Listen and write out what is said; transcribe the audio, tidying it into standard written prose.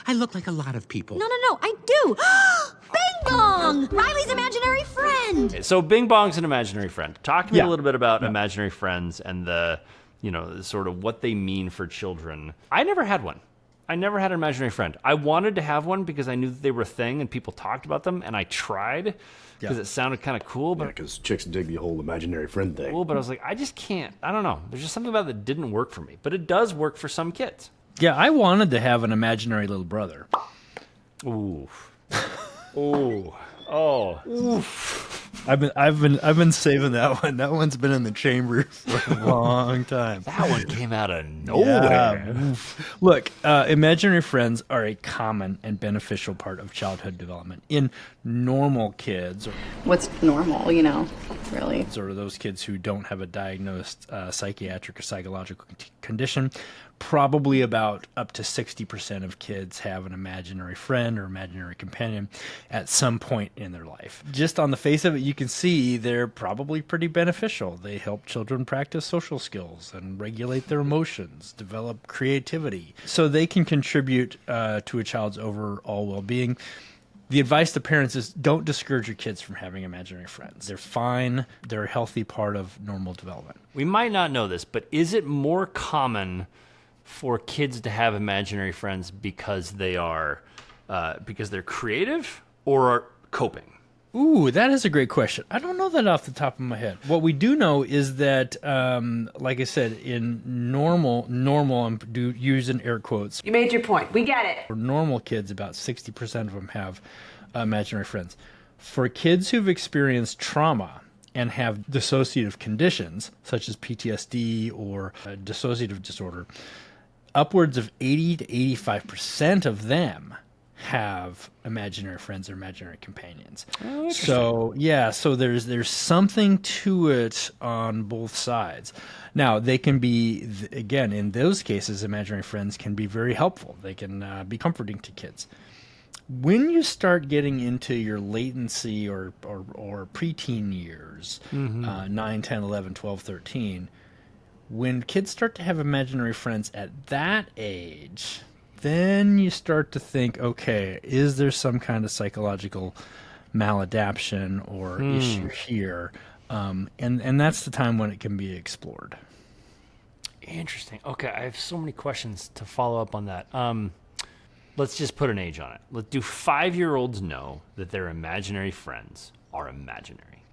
I look like a lot of people. No, I do. Bing Bong! Riley's imaginary friend. So Bing Bong's an imaginary friend. Talk to me a little bit about imaginary friends and the, sort of what they mean for children. I never had one. I never had an imaginary friend. I wanted to have one because I knew that they were a thing and people talked about them, and I tried because it sounded kind of cool. But because chicks dig the whole imaginary friend thing. Cool, but I was like, I just can't. I don't know. There's just something about it that didn't work for me, but it does work for some kids. Yeah, I wanted to have an imaginary little brother. Ooh. Ooh. Oh. Oof. I've been saving that one. That one's been in the chamber for a long time. That one came out of nowhere. Yeah. Look, imaginary friends are a common and beneficial part of childhood development. In normal kids, What's normal, really? or those kids who don't have a diagnosed psychiatric or psychological condition, probably about up to 60% of kids have an imaginary friend or imaginary companion at some point in their life. Just on the face of it, you can see they're probably pretty beneficial. They help children practice social skills and regulate their emotions, develop creativity, so they can contribute to a child's overall well-being. The advice to parents is don't discourage your kids from having imaginary friends. They're fine. They're a healthy part of normal development. We might not know this, but is it more common for kids to have imaginary friends because they're creative or are coping? Ooh, that is a great question. I don't know that off the top of my head. What we do know is that, like I said, in normal, I'm using air quotes. You made your point. We get it. For normal kids, about 60% of them have imaginary friends. For kids who've experienced trauma and have dissociative conditions, such as PTSD or dissociative disorder, upwards of 80 to 85% of them have imaginary friends or imaginary companions. Oh, so there's something to it on both sides. Now, they can be, again, in those cases, imaginary friends can be very helpful. They can be comforting to kids. When you start getting into your latency or preteen years, 9, 10, 11, 12, 13, when kids start to have imaginary friends at that age, then you start to think, okay, is there some kind of psychological maladaptation or issue here? And that's the time when it can be explored. Interesting. Okay, I have so many questions to follow up on that. Let's just put an age on it. Do 5-year-olds know that their imaginary friends are imaginary?